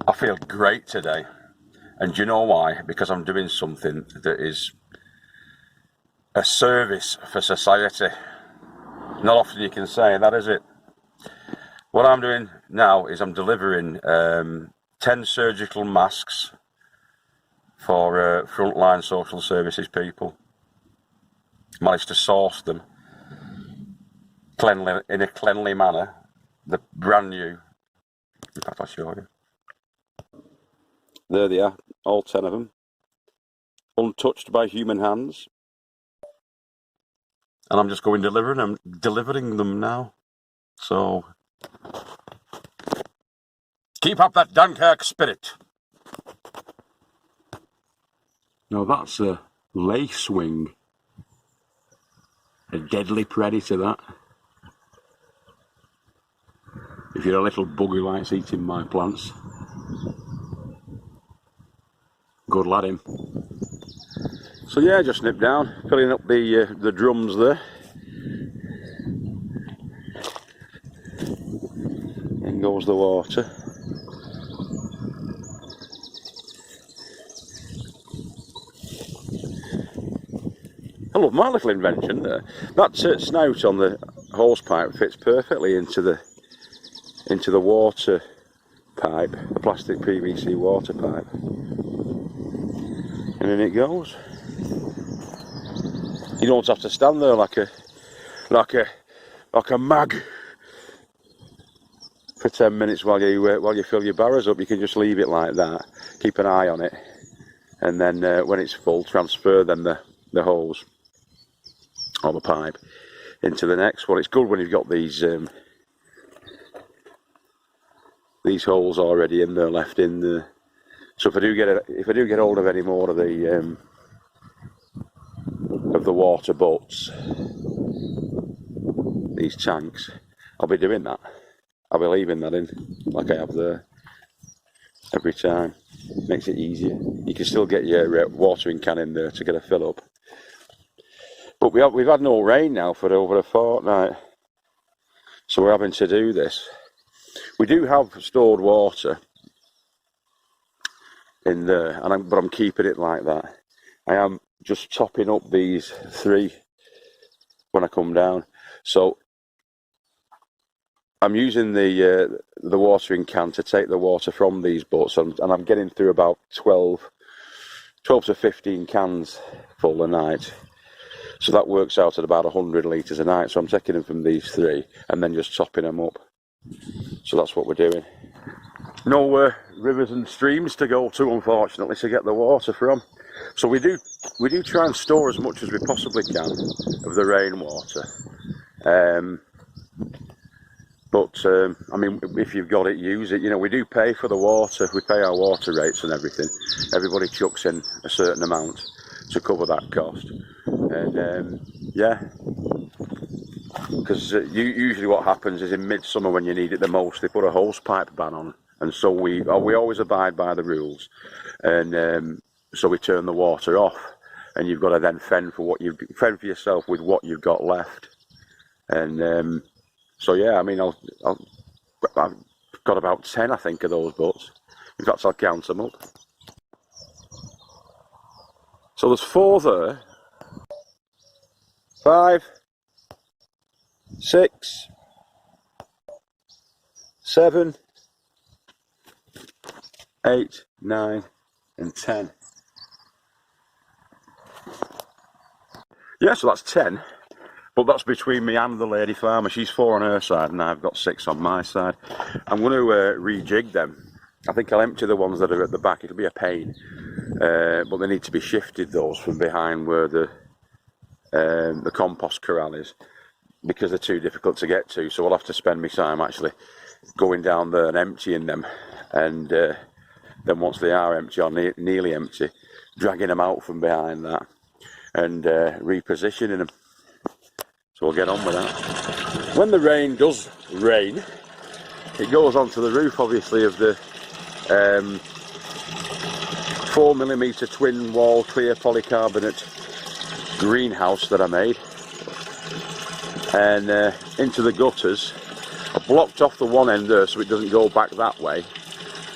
I feel great today. And do you know why? Because I'm doing something that is a service for society. Not often you can say that, is it? What I'm doing now is I'm delivering 10 surgical masks for frontline social services people. Managed to source them in a cleanly manner. They're brand new. In fact, I'll show you. There they are, all 10 of them. Untouched by human hands. And I'm just going delivering them now. So keep up that Dunkirk spirit. Now that's a lace wing. A deadly predator, that. If you're a little bug who likes eating my plants. Good lad, him. So yeah, just nip down, filling up the drums there. In goes the water. I love my little invention there. That snout on the hose pipe fits perfectly into the water pipe, the plastic PVC water pipe. And in it goes. You don't have to stand there like a mag for 10 minutes while you fill your barrows up. You can just leave it like that, keep an eye on it, and then when it's full, transfer then the hose or the pipe into the next one. It's good when you've got these holes already in there, left in there. So if I do get hold of any more of the water butts, these tanks, I'll be doing that. I'll be leaving that in like I have there every time. Makes it easier. You can still get your watering can in there to get a fill up. But we've had no rain now for over a fortnight, so we're having to do this. We do have stored water in there, but I'm keeping it like that. I am just topping up these 3 when I come down. So I'm using the watering can to take the water from these butts, and I'm getting through about 12 to 15 cans full a night. So that works out at about 100 litres a night. So I'm taking them from these 3 and then just topping them up. So that's what we're doing. No rivers and streams to go to, unfortunately, to get the water from. So we do try and store as much as we possibly can of the rainwater. But I mean, if you've got it, use it. You know, we do pay for the water. We pay our water rates and everything. Everybody chucks in a certain amount to cover that cost. And yeah, because usually what happens is in midsummer when you need it the most, they put a hose pipe ban on, and so we always abide by the rules, and so we turn the water off, and you've got to then fend for yourself with what you've got left. And so yeah, I mean, I've got about 10, I think, of those butts. In fact, I'll count them up. So there's 4 there. 5, 6, 7, 8, 9, and 10. Yeah, so that's 10. But that's between me and the lady farmer. She's 4 on her side and I've got 6 on my side. I'm going to rejig them. I think I'll empty the ones that are at the back. It'll be a pain. But they need to be shifted, those, from behind where the compost corral is, because they're too difficult to get to. So I'll have to spend my time actually going down there and emptying them. And then once they are empty or nearly empty, dragging them out from behind that and repositioning them. So we'll get on with that. When the rain does rain, it goes onto the roof, obviously, of the 4mm twin wall clear polycarbonate greenhouse that I made, and into the gutters. I blocked off the one end there so it doesn't go back that way,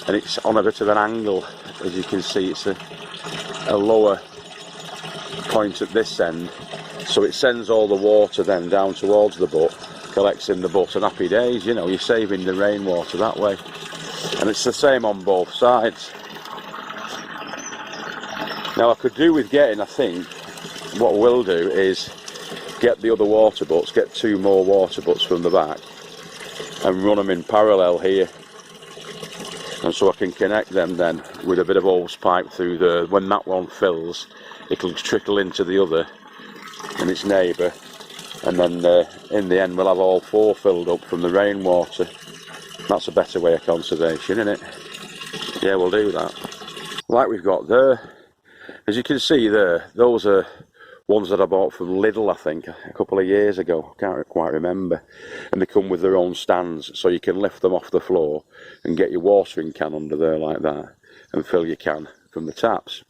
and it's on a bit of an angle. As you can see, it's a lower point at this end, so it sends all the water then down towards the butt, collects in the butt, and happy days, you know, you're saving the rainwater that way. And it's the same on both sides. Now I could do with getting, I think, what we'll do is get the other water butts, get 2 more water butts from the back, and run them in parallel here. And so I can connect them then with a bit of hose pipe through the, when that one fills, it'll trickle into the other and its neighbour, and then in the end we'll have all 4 filled up from the rainwater. That's a better way of conservation, isn't it? Yeah, we'll do that. Like we've got there, as you can see there, those are ones that I bought from Lidl, I think, a couple of years ago. I can't quite remember. And they come with their own stands, so you can lift them off the floor and get your watering can under there like that and fill your can from the taps.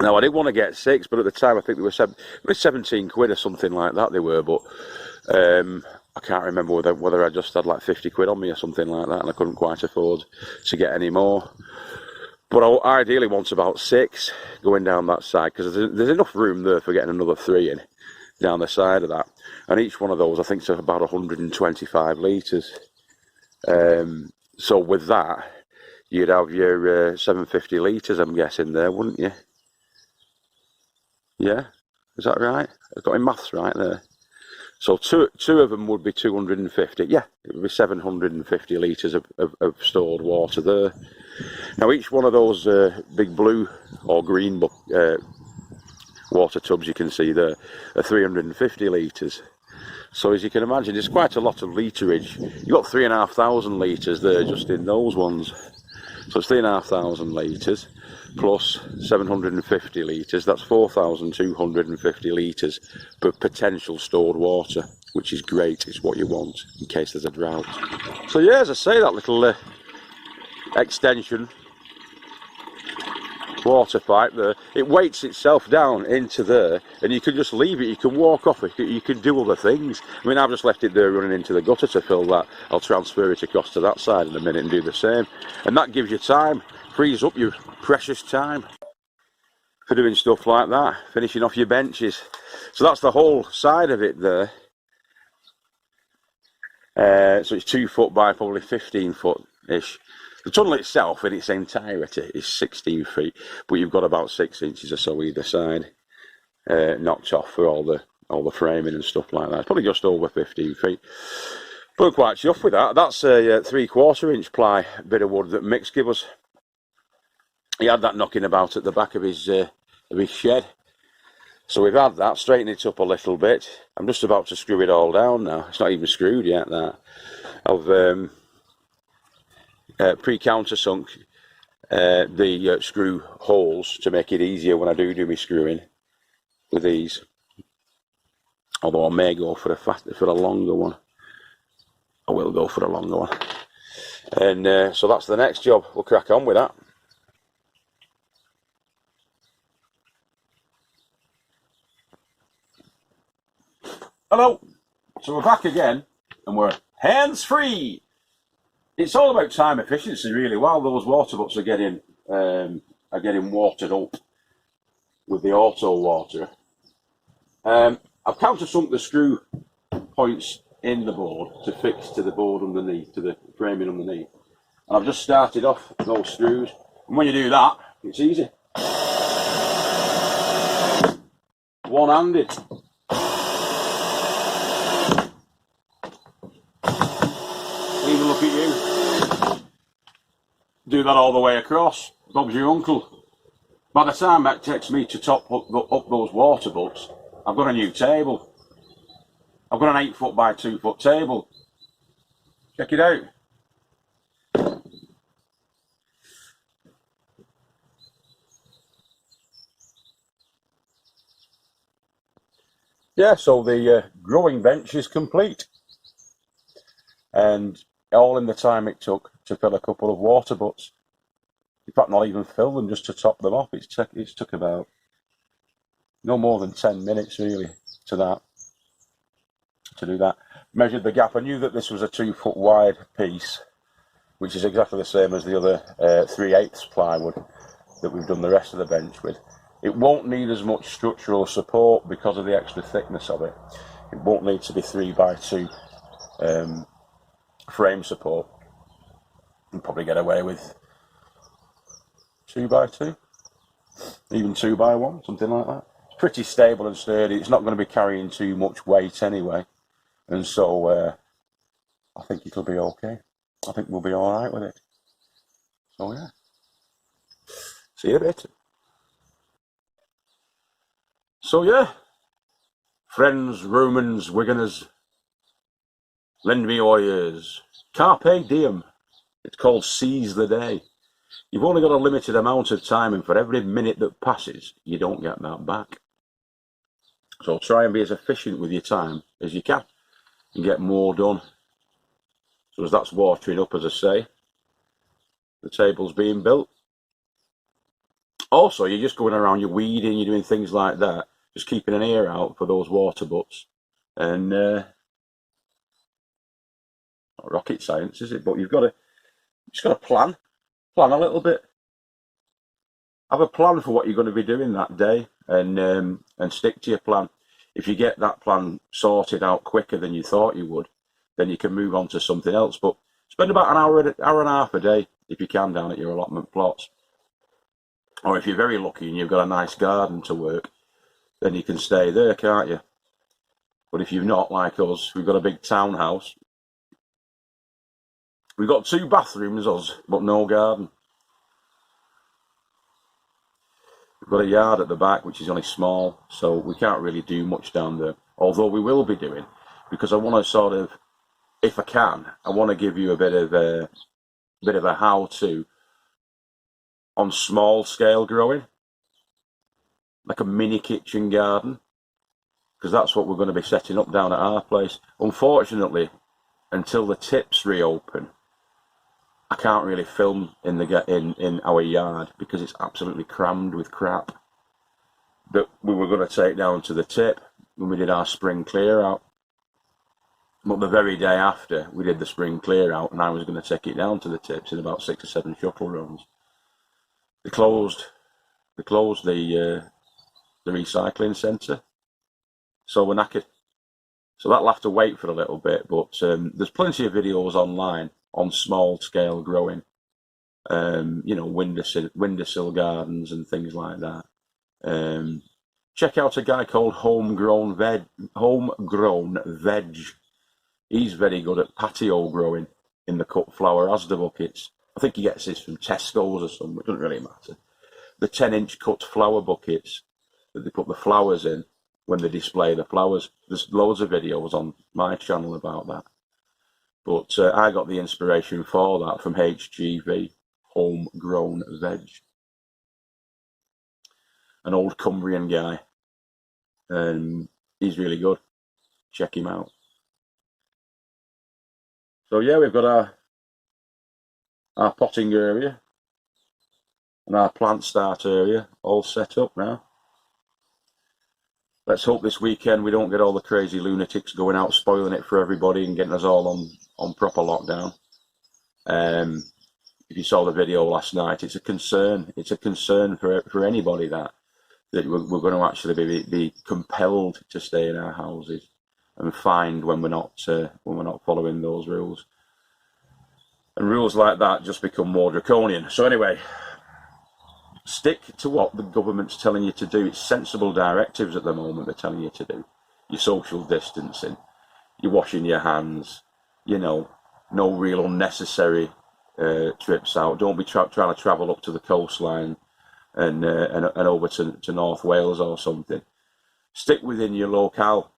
Now, I didn't want to get 6, but at the time I think they were 17 quid or something like that they were, but I can't remember whether I just had like 50 quid on me or something like that, and I couldn't quite afford to get any more. But I ideally want about 6 going down that side, because there's enough room there for getting another 3 in down the side of that. And each one of those I think is about 125 litres. So with that, you'd have your 750 litres, I'm guessing, there, wouldn't you? Yeah, is that right? I've got my maths right there. So two of them would be 250. Yeah, it would be 750 litres of stored water there. Now each one of those big blue or green water tubs you can see there are 350 litres. So as you can imagine, there's quite a lot of litrage. You've got 3,500 litres there just in those ones. So it's 3,500 litres plus 750 litres. That's 4,250 litres per potential stored water, which is great. It's what you want in case there's a drought. So yeah, as I say, that little extension water pipe there, it weights itself down into there, and you can just leave it. You can walk off it, you can do other things. I mean, I've just left it there running into the gutter to fill that. I'll transfer it across to that side in a minute and do the same, and that gives you time, frees up your precious time for doing stuff like that, finishing off your benches. So that's the whole side of it there. So it's 2 foot by probably 15 foot ish. The tunnel itself in its entirety is 16 feet, but you've got about 6 inches or so either side knocked off for all the framing and stuff like that. It's probably just over 15 feet. But I'm quite chuffed with that. That's a 3/4 inch ply bit of wood that Mick's give us. He had that knocking about at the back of his shed. So we've had that, straightened it up a little bit. I'm just about to screw it all down now. It's not even screwed yet, that. I've pre-countersunk the screw holes to make it easier when I do my screwing with these. Although I may go for a longer one. I will go for a longer one. And so that's the next job. We'll crack on with that. Hello. So we're back again, and we're hands-free. It's all about time efficiency, really. While those water butts are getting watered up with the auto water, I've countersunk the screw points in the board to fix to the board underneath, to the framing underneath. And I've just started off those screws. And when you do that, it's easy. One-handed. Even look at you. Do that all the way across. Bob's your uncle. By the time that takes me to top up those water butts, I've got a new table. I've got an 8 foot by 2 foot table. Check it out. Yeah, so the growing bench is complete. And all in the time it took to fill a couple of water butts. In fact, not even fill them, just to top them off. It's took about no more than 10 minutes really to do that. Measured the gap. I knew that this was a 2 foot wide piece, which is exactly the same as the other 3/8 plywood that we've done the rest of the bench with. It won't need as much structural support because of the extra thickness of it. It won't need to be 3x2 frame support. You'll probably get away with 2x2, even 2x1, something like that. It's pretty stable and sturdy. It's not going to be carrying too much weight anyway, and so I think it'll be okay. I think we'll be all right with it. So yeah, see you in a bit. So yeah, friends, Romans, Wiganers, lend me your ears. Carpe Diem. It's called Seize the Day. You've only got a limited amount of time, and for every minute that passes, you don't get that back. So try and be as efficient with your time as you can and get more done. So as that's watering up, as I say, the table's being built. Also, you're just going around, you're weeding, you're doing things like that, just keeping an ear out for those water butts. And not rocket science, is it? But you've got to plan a little bit. Have a plan for what you're going to be doing that day, and stick to your plan. If you get that plan sorted out quicker than you thought you would, then you can move on to something else. But spend about an hour and a half a day, if you can, down at your allotment plots. Or if you're very lucky and you've got a nice garden to work, then you can stay there, can't you? But if you're not like us, we've got a big townhouse. We've got 2 bathrooms, us, but no garden. We've got a yard at the back, which is only small, so we can't really do much down there. Although we will be doing, because I want to sort of, if I can, I want to give you a bit of a how-to on small scale growing, like a mini kitchen garden, because that's what we're going to be setting up down at our place. Unfortunately, until the tips reopen, I can't really film in our yard because it's absolutely crammed with crap that we were going to take down to the tip when we did our spring clear out. But the very day after we did the spring clear out, and I was going to take it down to the tips in about 6 or 7 shuttle runs, they closed the recycling centre, so we're knackered. So that'll have to wait for a little bit, but there's plenty of videos online on small scale growing, windowsill gardens and things like that. Check out a guy called Homegrown Veg. He's very good at patio growing in the cut flower Asda buckets. I think he gets this from Tesco's or something, it doesn't really matter. The 10-inch cut flower buckets that they put the flowers in when they display the flowers. There's loads of videos on my channel about that. But I got the inspiration for that from HGV, Homegrown Veg. An old Cumbrian guy. And he's really good. Check him out. So yeah, we've got our potting area and our plant start area all set up now. Let's hope this weekend we don't get all the crazy lunatics going out spoiling it for everybody and getting us all on proper lockdown. If you saw the video last night, it's a concern. It's a concern for anybody that we're going to actually be compelled to stay in our houses and fined when we're not following those rules. And rules like that just become more draconian. So anyway, stick to what the government's telling you to do. It's sensible directives at the moment they're telling you to do. Your social distancing, you're washing your hands, no real unnecessary trips out. Don't be trying to travel up to the coastline and over to North Wales or something. Stick within your locale.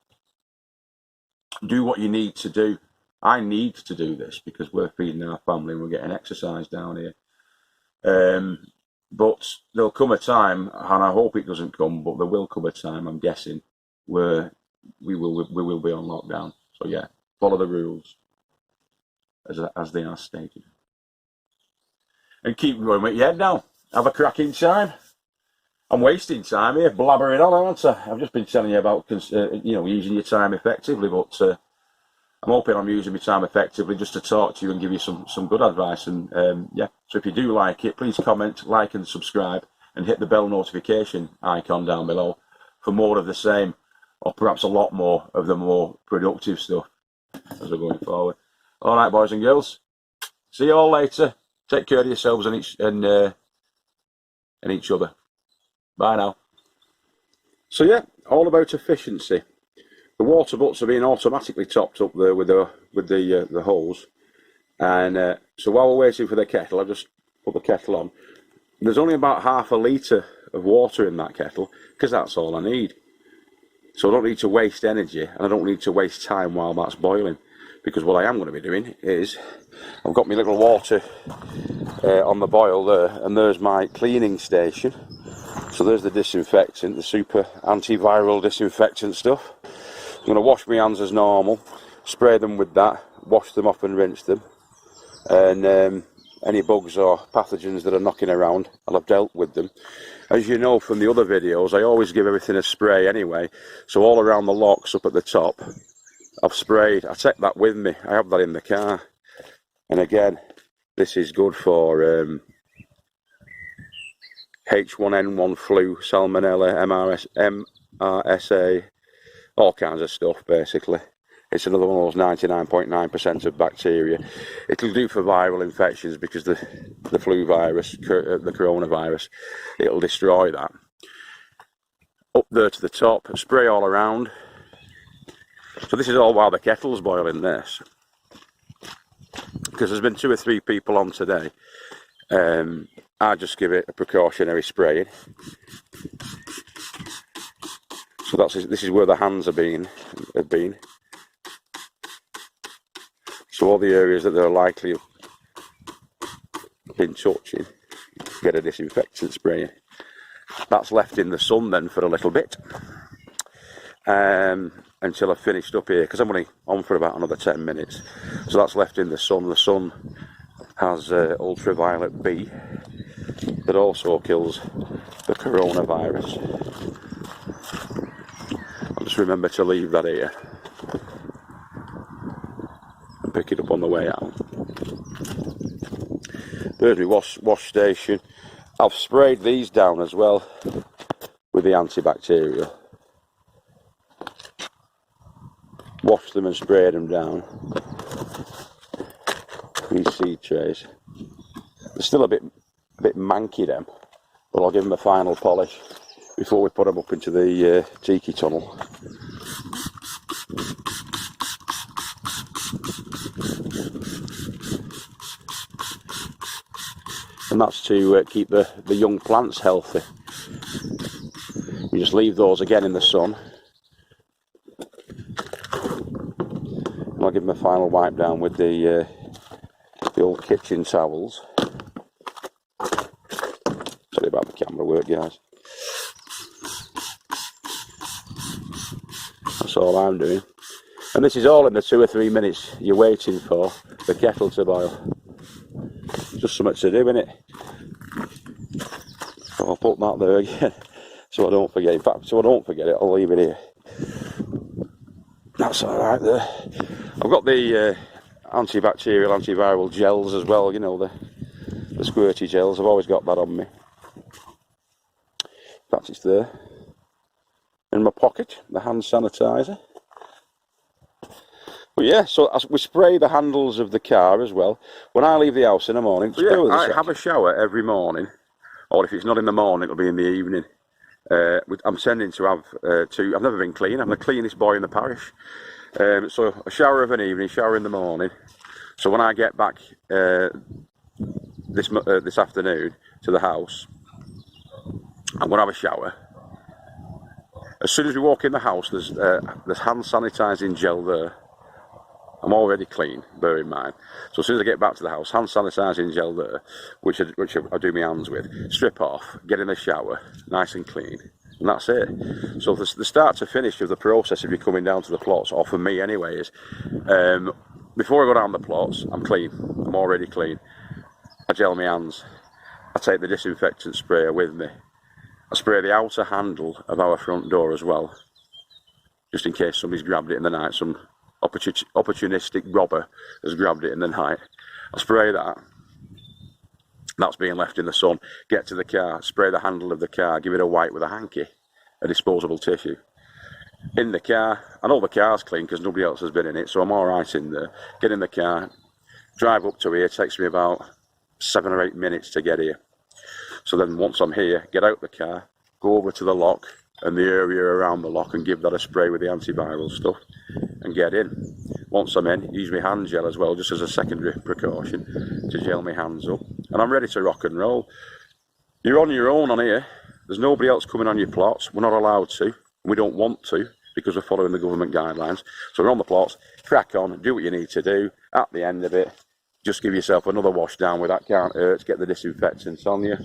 Do what you need to do. I need to do this because we're feeding our family and we're getting exercise down here. But there'll come a time, and I hope it doesn't come, but there will come a time, I'm guessing, where we will be on lockdown. So yeah, follow the rules as they are stated. And keep going with your head down. Have a cracking time. I'm wasting time here, blabbering on, aren't I? I've just been telling you about using your time effectively, but I'm hoping I'm using my time effectively just to talk to you and give you some good advice. And yeah, so if you do like it, please comment, like and subscribe, and hit the bell notification icon down below for more of the same, or perhaps a lot more of the more productive stuff as we're going forward. All right, boys and girls, see you all later. Take care of yourselves and each other. Bye now. So yeah, all about efficiency. The water butts are being automatically topped up there with the hose, and so while we're waiting for the kettle, I've just put the kettle on. There's only about half a litre of water in that kettle, because that's all I need. So I don't need to waste energy, and I don't need to waste time while that's boiling, because what I am going to be doing is, I've got my little water on the boil there, and there's my cleaning station. So there's the disinfectant, the super antiviral disinfectant stuff. I'm going to wash my hands as normal, spray them with that, wash them off and rinse them, and any bugs or pathogens that are knocking around, I'll have dealt with them. As you know from the other videos, I always give everything a spray anyway, so all around the locks up at the top, I've sprayed. I take that with me, I have that in the car. And again, this is good for H1N1 flu, salmonella, MRSA, all kinds of stuff basically. It's another one of those 99.9% of bacteria. It'll do for viral infections because the flu virus, the coronavirus, it'll destroy that. Up there to the top, spray all around. So this is all while the kettle's boiling this. Because there's been 2 or 3 people on today. I just give it a precautionary spraying. So this is where the hands have been. So all the areas that they're likely have been touching, get a disinfectant spraying. That's left in the sun then for a little bit, until I've finished up here, because I'm only on for about another 10 minutes. So that's left in the sun. The sun has ultraviolet B that also kills the coronavirus. I'll just remember to leave that here and pick it up on the way out. There's my wash station. I've sprayed these down as well with the antibacterial. Washed them and sprayed them down. These seed trays. They're still a bit manky them, but I'll give them a final polish before we put them up into the tiki tunnel. And that's to keep the young plants healthy. You just leave those again in the sun. And I'll give them a final wipe down with the old kitchen towels. Sorry about the camera work, guys. That's all I'm doing. And this is all in the 2 or 3 minutes you're waiting for the kettle to boil. Just something to do, innit? So I'll put that there again, so I don't forget. In fact, so I don't forget it, I'll leave it here. That's alright there. I've got the antibacterial, antiviral gels as well, you know, the squirty gels. I've always got that on me. In fact, it's there. In my pocket, the hand sanitizer. But yeah, so we spray the handles of the car as well. When I leave the house in the morning, so yeah, I have a shower every morning. Or if it's not in the morning, it'll be in the evening. I'm tending to have I've never been clean. I'm the cleanest boy in the parish. So a shower of an evening, shower in the morning. So when I get back this afternoon to the house, I'm going to have a shower. As soon as we walk in the house, there's hand sanitising gel there. I'm already clean, bear in mind. So as soon as I get back to the house, hand sanitising gel there, which I do my hands with, strip off, get in the shower, nice and clean, and that's it. So the start to finish of the process, if you're coming down to the plots, or for me anyway, is before I go down the plots, I'm clean, I'm already clean. I gel my hands, I take the disinfectant sprayer with me, I spray the outer handle of our front door as well, just in case somebody's grabbed it in the night, some opportunistic robber has grabbed it in the night. I spray that. That's being left in the sun. Get to the car, spray the handle of the car, give it a wipe with a hanky, a disposable tissue. In the car, I know the car's clean because nobody else has been in it, so I'm all right in there. Get in the car, drive up to here, takes me about 7 or 8 minutes to get here. So then once I'm here, get out the car, go over to the lock and the area around the lock and give that a spray with the antiviral stuff and get in. Once I'm in, use my hand gel as well, just as a secondary precaution to gel my hands up. And I'm ready to rock and roll. You're on your own on here. There's nobody else coming on your plots. We're not allowed to. We don't want to because we're following the government guidelines. So we're on the plots, crack on, do what you need to do. At the end of it, just give yourself another wash down with that can't hurt, get the disinfectants on you.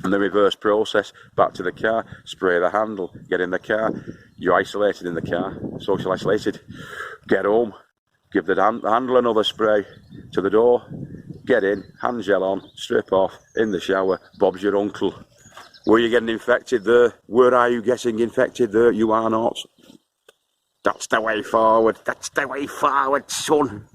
And the reverse process, back to the car, spray the handle, get in the car. You're isolated in the car, social isolated. Get home, give the handle another spray to the door, get in, hand gel on, strip off, in the shower, Bob's your uncle. Were you getting infected there? Where are you getting infected there? You are not. That's the way forward, son.